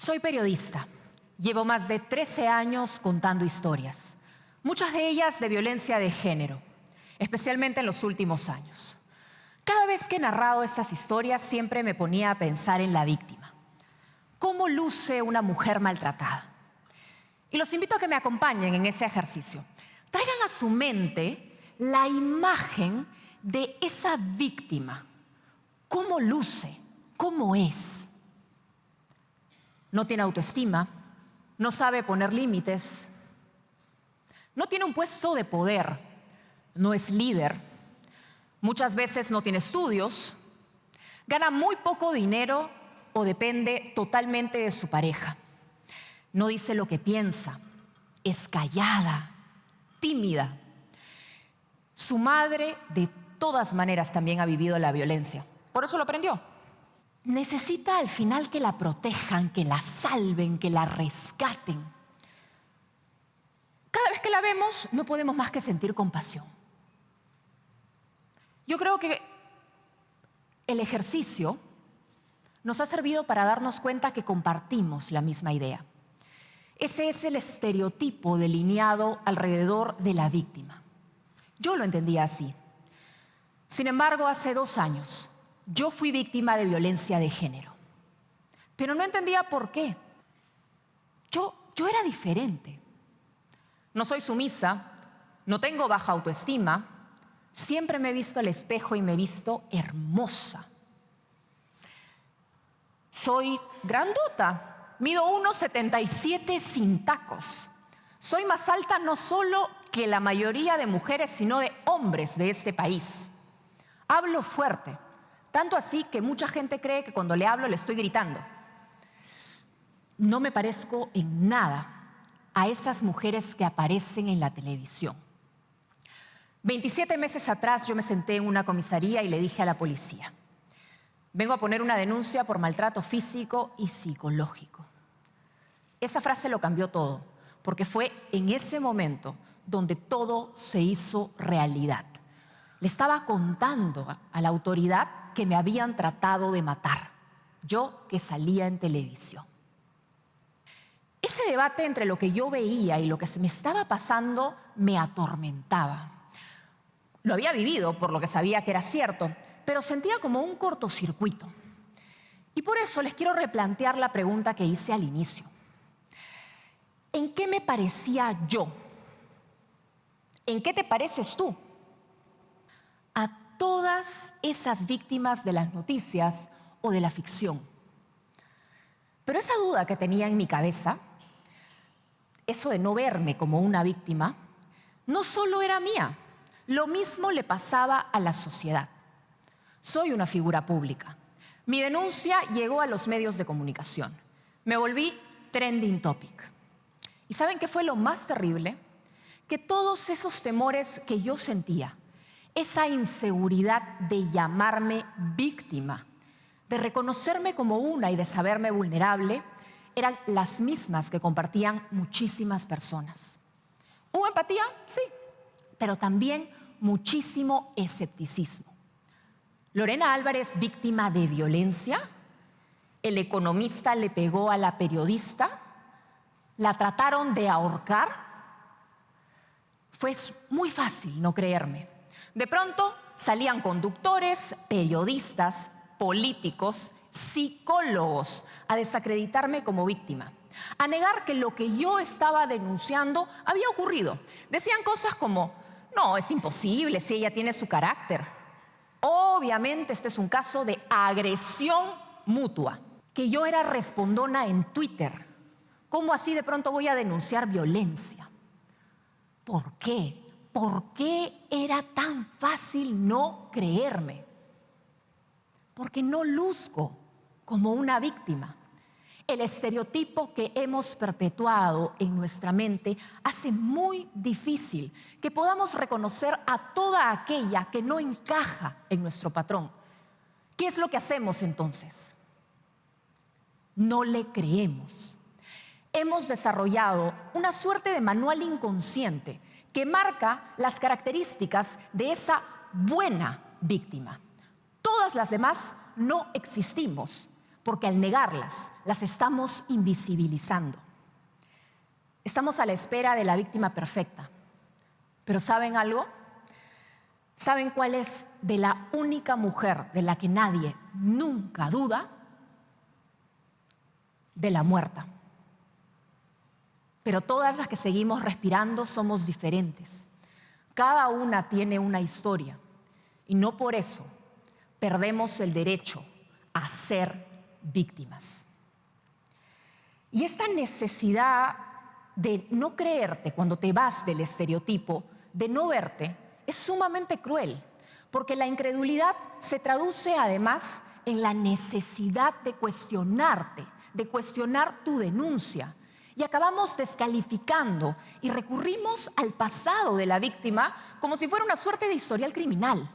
Soy periodista. Llevo más de 13 años contando historias, muchas de ellas de violencia de género, especialmente en los últimos años. Cada vez que he narrado estas historias siempre me ponía a pensar en la víctima. ¿Cómo luce una mujer maltratada? Y los invito a que me acompañen en ese ejercicio. Traigan a su mente la imagen de esa víctima. ¿Cómo luce? ¿Cómo es? No tiene autoestima, no sabe poner límites, no tiene un puesto de poder, no es líder, muchas veces no tiene estudios, gana muy poco dinero o depende totalmente de su pareja. No dice lo que piensa, es callada, tímida. Su madre de todas maneras también ha vivido la violencia, por eso lo aprendió. Necesita al final que la protejan, que la salven, que la rescaten. Cada vez que la vemos no podemos más que sentir compasión. Yo creo que el ejercicio nos ha servido para darnos cuenta que compartimos la misma idea. Ese es el estereotipo delineado alrededor de la víctima. Yo lo entendía así. Sin embargo, hace 2 años, yo fui víctima de violencia de género. Pero no entendía por qué. Yo era diferente. No soy sumisa, no tengo baja autoestima. Siempre me he visto al espejo y me he visto hermosa. Soy grandota, mido 1,77 sin tacos. Soy más alta no solo que la mayoría de mujeres, sino de hombres de este país. Hablo fuerte, tanto así que mucha gente cree que cuando le hablo le estoy gritando. No me parezco en nada a esas mujeres que aparecen en la televisión. 27 meses atrás yo me senté en una comisaría y le dije a la policía: vengo a poner una denuncia por maltrato físico y psicológico. Esa frase lo cambió todo, porque fue en ese momento donde todo se hizo realidad. Le estaba contando a la autoridad que me habían tratado de matar, yo que salía en televisión. Ese debate entre lo que yo veía y lo que se me estaba pasando me atormentaba. Lo había vivido, por lo que sabía que era cierto, pero sentía como un cortocircuito. Y por eso les quiero replantear la pregunta que hice al inicio. ¿En qué me parecía yo? ¿En qué te pareces tú? A todas esas víctimas de las noticias o de la ficción. Pero esa duda que tenía en mi cabeza, eso de no verme como una víctima, no solo era mía, lo mismo le pasaba a la sociedad. Soy una figura pública. Mi denuncia llegó a los medios de comunicación. Me volví trending topic. ¿Y saben qué fue lo más terrible? Que todos esos temores que yo sentía, esa inseguridad de llamarme víctima, de reconocerme como una y de saberme vulnerable, eran las mismas que compartían muchísimas personas. ¿Hubo empatía? Sí, pero también muchísimo escepticismo. Lorena Álvarez, víctima de violencia. El economista le pegó a la periodista. La trataron de ahorcar. Fue muy fácil no creerme. De pronto salían conductores, periodistas, políticos, psicólogos a desacreditarme como víctima, a negar que lo que yo estaba denunciando había ocurrido. Decían cosas como: no, es imposible si ella tiene su carácter. Obviamente este es un caso de agresión mutua. Que yo era respondona en Twitter. ¿Cómo así de pronto voy a denunciar violencia? ¿Por qué? ¿Por qué era tan fácil no creerme? Porque no luzco como una víctima. El estereotipo que hemos perpetuado en nuestra mente hace muy difícil que podamos reconocer a toda aquella que no encaja en nuestro patrón. ¿Qué es lo que hacemos entonces? No le creemos. Hemos desarrollado una suerte de manual inconsciente que marca las características de esa buena víctima. Todas las demás no existimos porque al negarlas, las estamos invisibilizando. Estamos a la espera de la víctima perfecta. Pero ¿saben algo? ¿Saben cuál es de la única mujer de la que nadie nunca duda? De la muerta. Pero todas las que seguimos respirando somos diferentes. Cada una tiene una historia y no por eso perdemos el derecho a ser víctimas. Y esta necesidad de no creerte cuando te vas del estereotipo, de no verte, es sumamente cruel, porque la incredulidad se traduce además en la necesidad de cuestionarte, de cuestionar tu denuncia. Y acabamos descalificando y recurrimos al pasado de la víctima como si fuera una suerte de historial criminal.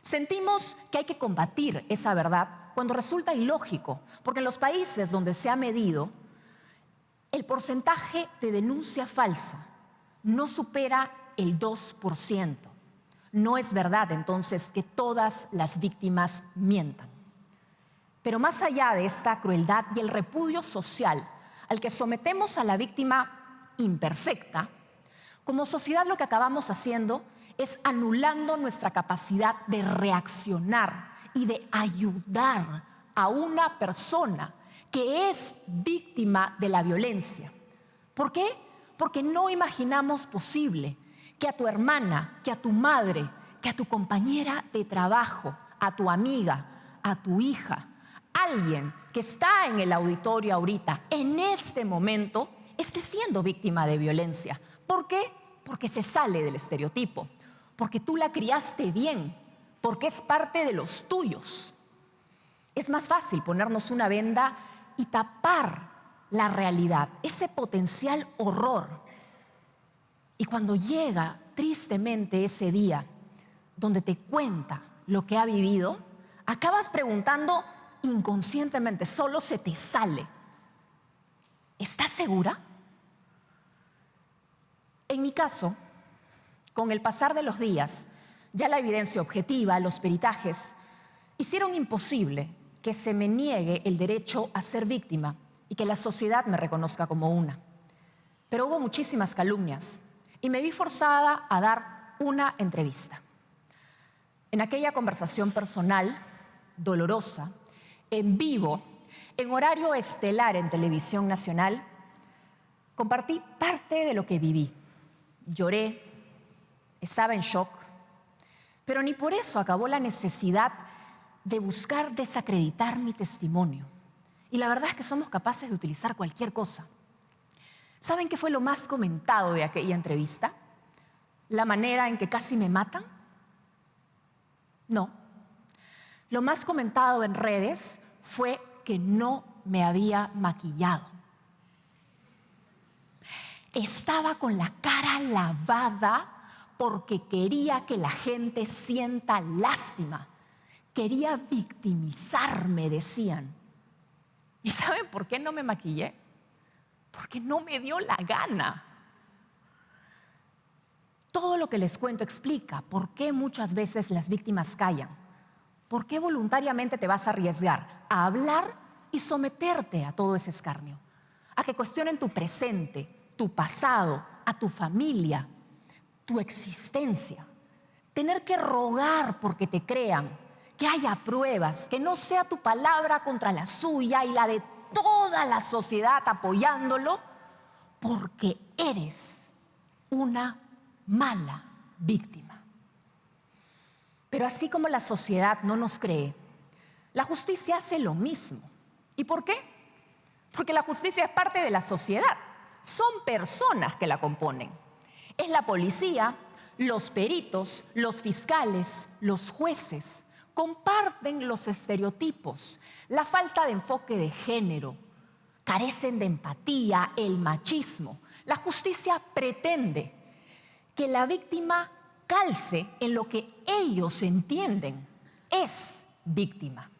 Sentimos que hay que combatir esa verdad cuando resulta ilógico, porque en los países donde se ha medido, el porcentaje de denuncia falsa no supera el 2%. No es verdad, entonces, que todas las víctimas mientan. Pero más allá de esta crueldad y el repudio social al que sometemos a la víctima imperfecta, como sociedad lo que acabamos haciendo es anulando nuestra capacidad de reaccionar y de ayudar a una persona que es víctima de la violencia. ¿Por qué? Porque no imaginamos posible que a tu hermana, que a tu madre, que a tu compañera de trabajo, a tu amiga, a tu hija, alguien que está en el auditorio ahorita, en este momento, esté siendo víctima de violencia. ¿Por qué? Porque se sale del estereotipo, porque tú la criaste bien, porque es parte de los tuyos. Es más fácil ponernos una venda y tapar la realidad, ese potencial horror. Y cuando llega tristemente ese día donde te cuenta lo que ha vivido, acabas preguntando inconscientemente, solo se te sale: ¿estás segura? En mi caso, con el pasar de los días, ya la evidencia objetiva, los peritajes, hicieron imposible que se me niegue el derecho a ser víctima y que la sociedad me reconozca como una. Pero hubo muchísimas calumnias y me vi forzada a dar una entrevista. En aquella conversación personal, dolorosa, en vivo, en horario estelar en Televisión Nacional, compartí parte de lo que viví. Lloré, estaba en shock, pero ni por eso acabó la necesidad de buscar desacreditar mi testimonio. Y la verdad es que somos capaces de utilizar cualquier cosa. ¿Saben qué fue lo más comentado de aquella entrevista? ¿La manera en que casi me matan? No. Lo más comentado en redes fue que no me había maquillado. Estaba con la cara lavada porque quería que la gente sienta lástima. Quería victimizarme, decían. ¿Y saben por qué no me maquillé? Porque no me dio la gana. Todo lo que les cuento explica por qué muchas veces las víctimas callan. ¿Por qué voluntariamente te vas a arriesgar a hablar y someterte a todo ese escarnio? A que cuestionen tu presente, tu pasado, a tu familia, tu existencia. Tener que rogar porque te crean, que haya pruebas, que no sea tu palabra contra la suya y la de toda la sociedad apoyándolo, porque eres una mala víctima. Pero así como la sociedad no nos cree, la justicia hace lo mismo. ¿Y por qué? Porque la justicia es parte de la sociedad. Son personas que la componen. Es la policía, los peritos, los fiscales, los jueces. Comparten los estereotipos, la falta de enfoque de género, carecen de empatía, el machismo. La justicia pretende que la víctima calce en lo que ellos entienden es víctima.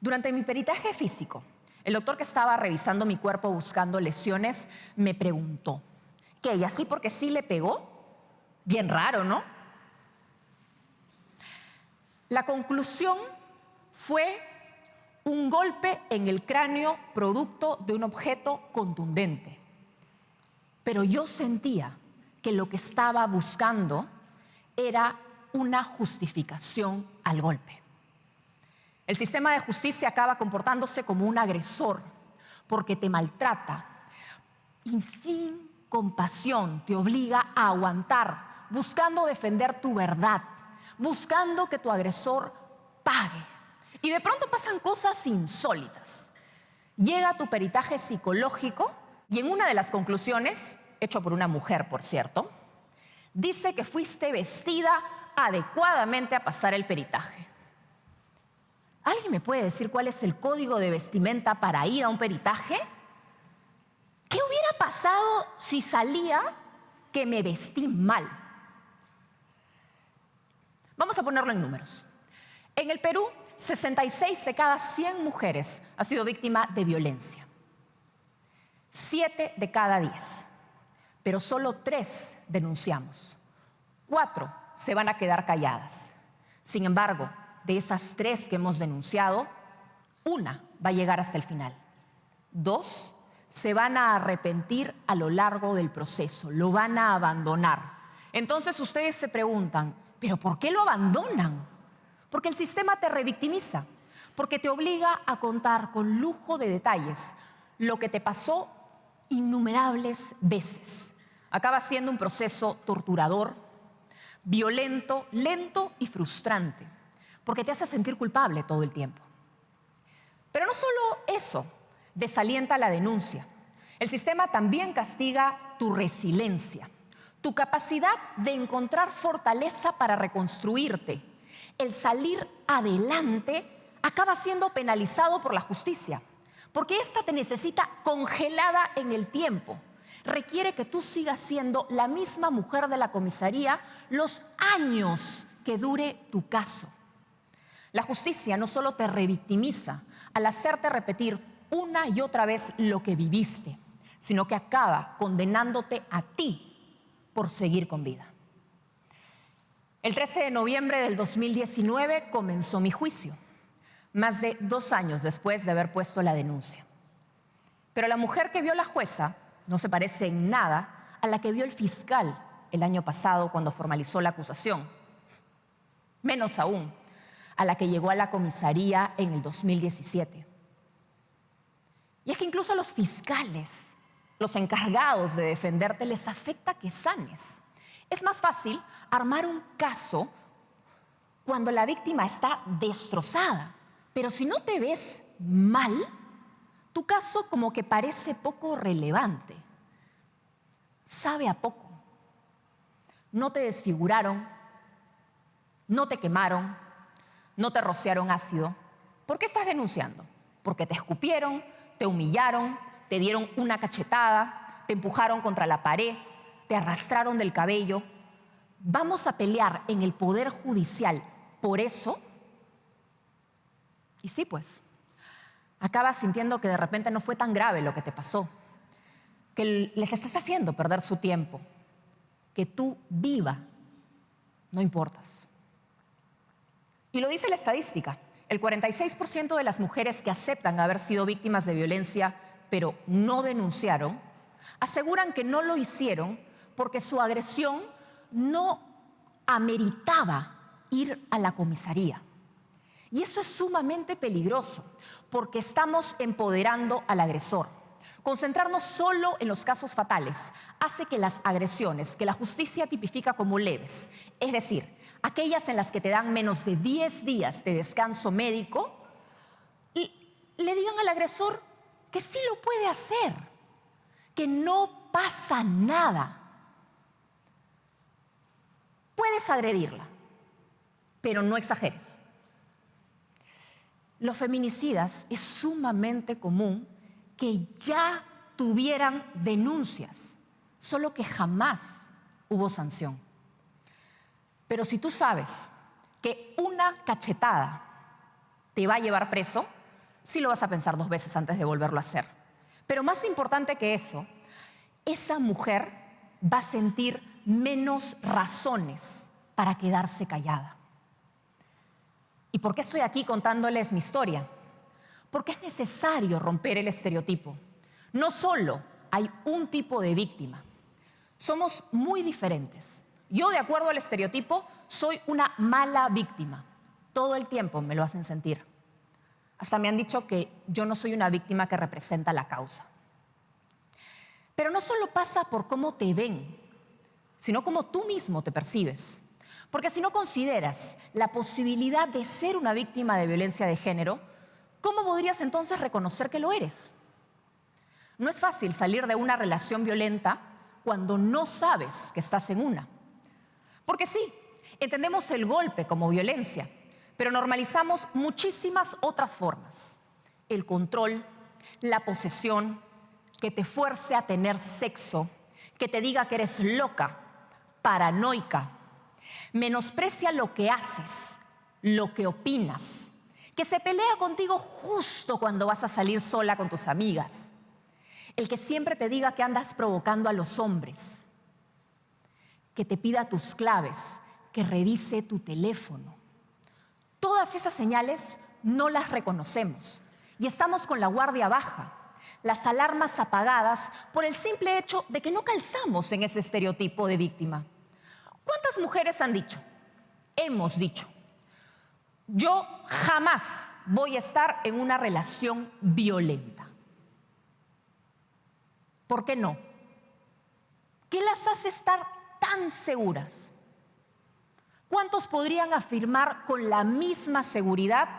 Durante mi peritaje físico, el doctor que estaba revisando mi cuerpo buscando lesiones me preguntó: ¿qué? ¿Y así porque sí le pegó? Bien raro, ¿no? La conclusión fue Un golpe en el cráneo producto de un objeto contundente. Pero yo sentía que lo que estaba buscando era una justificación al golpe. El sistema de justicia acaba comportándose como un agresor porque te maltrata y sin compasión te obliga a aguantar, buscando defender tu verdad, buscando que tu agresor pague. Y de pronto pasan cosas insólitas. Llega tu peritaje psicológico y en una de las conclusiones, hecho por una mujer, por cierto, dice que fuiste vestida adecuadamente a pasar el peritaje. ¿Alguien me puede decir cuál es el código de vestimenta para ir a un peritaje? ¿Qué hubiera pasado si salía que me vestí mal? Vamos a ponerlo en números. En el Perú, 66 de cada 100 mujeres ha sido víctima de violencia. 7 de cada 10. Pero solo 3 denunciamos. 4 se van a quedar calladas. Sin embargo, de esas 3 que hemos denunciado, 1 va a llegar hasta el final. 2 se van a arrepentir a lo largo del proceso, lo van a abandonar. Entonces ustedes se preguntan, ¿pero por qué lo abandonan? Porque el sistema te revictimiza, porque te obliga a contar con lujo de detalles lo que te pasó innumerables veces. Acaba siendo un proceso torturador, violento, lento y frustrante, porque te hace sentir culpable todo el tiempo. Pero no solo eso desalienta la denuncia. El sistema también castiga tu resiliencia, tu capacidad de encontrar fortaleza para reconstruirte. El salir adelante acaba siendo penalizado por la justicia, porque ésta te necesita congelada en el tiempo. Requiere que tú sigas siendo la misma mujer de la comisaría los años que dure tu caso. La justicia no solo te revictimiza al hacerte repetir una y otra vez lo que viviste, sino que acaba condenándote a ti por seguir con vida. El 13 de noviembre del 2019 comenzó mi juicio, más de 2 años después de haber puesto la denuncia. Pero la mujer que vio la jueza no se parece en nada a la que vio el fiscal el año pasado cuando formalizó la acusación. Menos aún, a la que llegó a la comisaría en el 2017. Y es que incluso a los fiscales, los encargados de defenderte, les afecta que sanes. Es más fácil armar un caso cuando la víctima está destrozada. Pero si no te ves mal, tu caso como que parece poco relevante. Sabe a poco. No te desfiguraron, no te quemaron, no te rociaron ácido. ¿Por qué estás denunciando? Porque te escupieron, te humillaron, te dieron una cachetada, te empujaron contra la pared, te arrastraron del cabello. ¿Vamos a pelear en el Poder Judicial por eso? Y sí, pues, acabas sintiendo que de repente no fue tan grave lo que te pasó, que les estás haciendo perder su tiempo, que tú viva, no importas. Y lo dice la estadística, el 46% de las mujeres que aceptan haber sido víctimas de violencia, pero no denunciaron, aseguran que no lo hicieron porque su agresión no ameritaba ir a la comisaría. Y eso es sumamente peligroso, porque estamos empoderando al agresor. Concentrarnos solo en los casos fatales hace que las agresiones que la justicia tipifica como leves, es decir, aquellas en las que te dan menos de 10 días de descanso médico, y le digan al agresor que sí lo puede hacer, que no pasa nada. Puedes agredirla, pero no exageres. Los feminicidas es sumamente común que ya tuvieran denuncias, solo que jamás hubo sanción. Pero si tú sabes que una cachetada te va a llevar preso, sí lo vas a pensar 2 veces antes de volverlo a hacer. Pero más importante que eso, esa mujer va a sentir menos razones para quedarse callada. ¿Y por qué estoy aquí contándoles mi historia? porque es necesario romper el estereotipo. No solo hay un tipo de víctima, somos muy diferentes. Yo, de acuerdo al estereotipo, soy una mala víctima. Todo el tiempo me lo hacen sentir. Hasta me han dicho que yo no soy una víctima que representa la causa. Pero no solo pasa por cómo te ven, sino cómo tú mismo te percibes. Porque si no consideras la posibilidad de ser una víctima de violencia de género, ¿cómo podrías entonces reconocer que lo eres? No es fácil salir de una relación violenta cuando no sabes que estás en una. Porque sí, entendemos el golpe como violencia, pero normalizamos muchísimas otras formas. El control, la posesión, que te fuerce a tener sexo, que te diga que eres loca, paranoica, menosprecia lo que haces, lo que opinas, que se pelea contigo justo cuando vas a salir sola con tus amigas, el que siempre te diga que andas provocando a los hombres, que te pida tus claves, que revise tu teléfono. Todas esas señales no las reconocemos y estamos con la guardia baja, las alarmas apagadas por el simple hecho de que no calzamos en ese estereotipo de víctima. ¿Cuántas mujeres han dicho? Hemos dicho, yo jamás voy a estar en una relación violenta. ¿Por qué no? ¿Qué las hace estar tan seguras? ¿Cuántos podrían afirmar con la misma seguridad,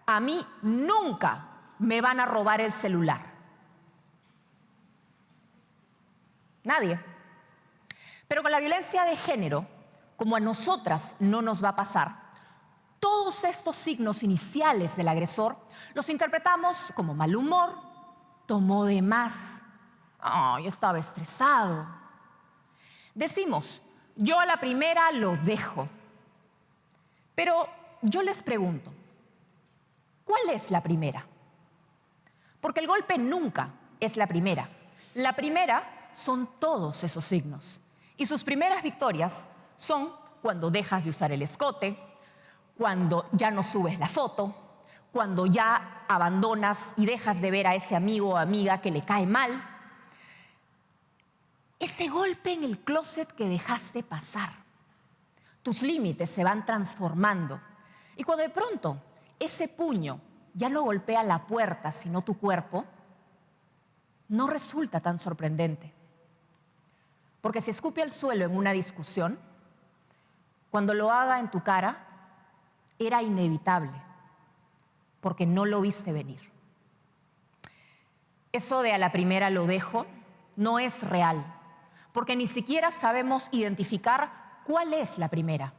a mí nunca me van a robar el celular? Nadie. Pero con la violencia de género, como a nosotras no nos va a pasar, todos estos signos iniciales del agresor los interpretamos como mal humor, tomó de más, yo estaba estresado. Decimos, yo a la primera lo dejo. Pero yo les pregunto, ¿cuál es la primera? Porque el golpe nunca es la primera. La primera son todos esos signos. Y sus primeras victorias son cuando dejas de usar el escote, cuando ya no subes la foto, cuando ya abandonas y dejas de ver a ese amigo o amiga que le cae mal. Ese golpe en el closet que dejaste pasar. Tus límites se van transformando. Y cuando de pronto ese puño ya no golpea la puerta, sino tu cuerpo, no resulta tan sorprendente. Porque si escupe al suelo en una discusión, cuando lo haga en tu cara, era inevitable, porque no lo viste venir. Eso de a la primera lo dejo no es real, porque ni siquiera sabemos identificar cuál es la primera.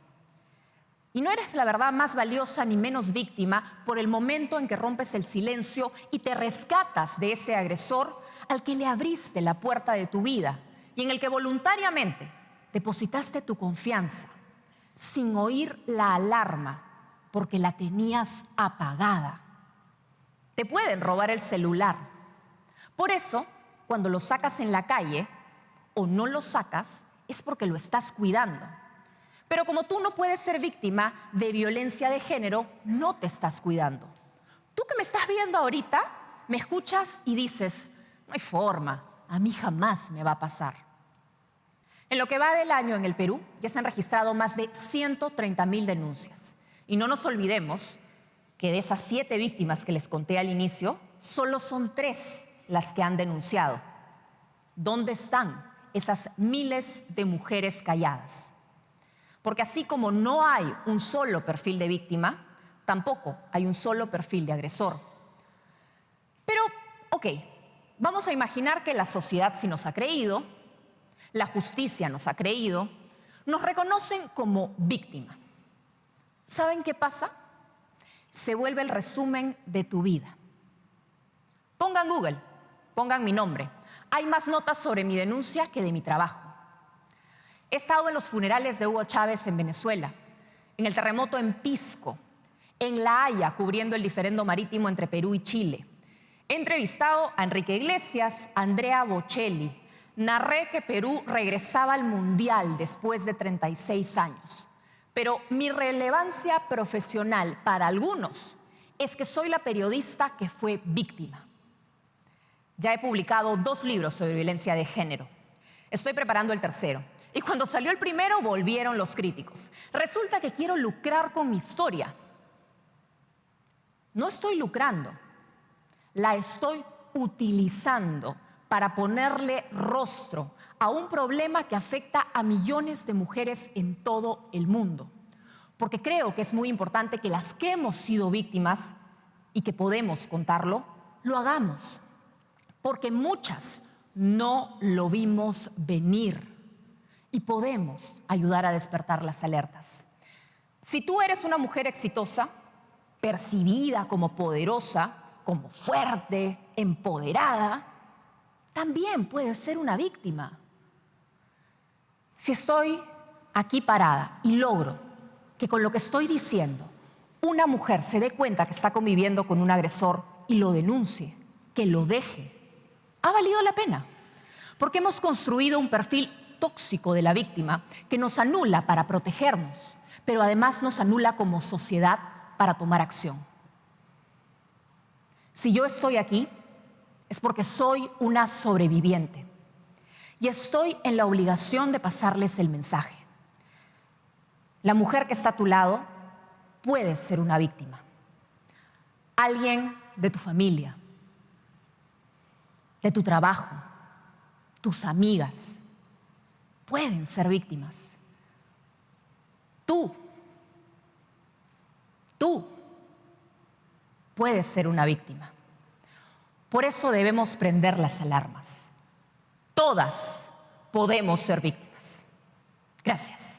Y no eres la verdad más valiosa ni menos víctima por el momento en que rompes el silencio y te rescatas de ese agresor al que le abriste la puerta de tu vida y en el que voluntariamente depositaste tu confianza sin oír la alarma porque la tenías apagada. Te pueden robar el celular. Por eso, cuando lo sacas en la calle o no lo sacas, es porque lo estás cuidando. Pero como tú no puedes ser víctima de violencia de género, no te estás cuidando. Tú que me estás viendo ahorita, me escuchas y dices, no hay forma, a mí jamás me va a pasar. En lo que va del año en el Perú, ya se han registrado más de 130,000 denuncias. Y no nos olvidemos que de esas 7 víctimas que les conté al inicio, solo son 3 las que han denunciado. ¿Dónde están esas miles de mujeres calladas? Porque así como no hay un solo perfil de víctima, tampoco hay un solo perfil de agresor. Pero, ok, vamos a imaginar que la sociedad sí nos ha creído, la justicia nos ha creído, nos reconocen como víctima. ¿Saben qué pasa? Se vuelve el resumen de tu vida. Pongan Google, pongan mi nombre. Hay más notas sobre mi denuncia que de mi trabajo. He estado en los funerales de Hugo Chávez en Venezuela, en el terremoto en Pisco, en La Haya cubriendo el diferendo marítimo entre Perú y Chile. He entrevistado a Enrique Iglesias, a Andrea Bocelli. Narré que Perú regresaba al Mundial después de 36 años. Pero mi relevancia profesional para algunos es que soy la periodista que fue víctima. Ya he publicado 2 libros sobre violencia de género. Estoy preparando el tercero. Y cuando salió el primero, volvieron los críticos. Resulta que quiero lucrar con mi historia. No estoy lucrando, la estoy utilizando para ponerle rostro a un problema que afecta a millones de mujeres en todo el mundo. Porque creo que es muy importante que las que hemos sido víctimas y que podemos contarlo, lo hagamos. Porque muchas no lo vimos venir y podemos ayudar a despertar las alertas. Si tú eres una mujer exitosa, percibida como poderosa, como fuerte, empoderada, también puedes ser una víctima. Si estoy aquí parada y logro que con lo que estoy diciendo una mujer se dé cuenta que está conviviendo con un agresor y lo denuncie, que lo deje, ha valido la pena. Porque hemos construido un perfil tóxico de la víctima que nos anula para protegernos, pero además nos anula como sociedad para tomar acción. Si yo estoy aquí, es porque soy una sobreviviente y estoy en la obligación de pasarles el mensaje. La mujer que está a tu lado puede ser una víctima. Alguien de tu familia, de tu trabajo, tus amigas, pueden ser víctimas. Tú puedes ser una víctima. Por eso debemos prender las alarmas. Todas podemos ser víctimas. Gracias.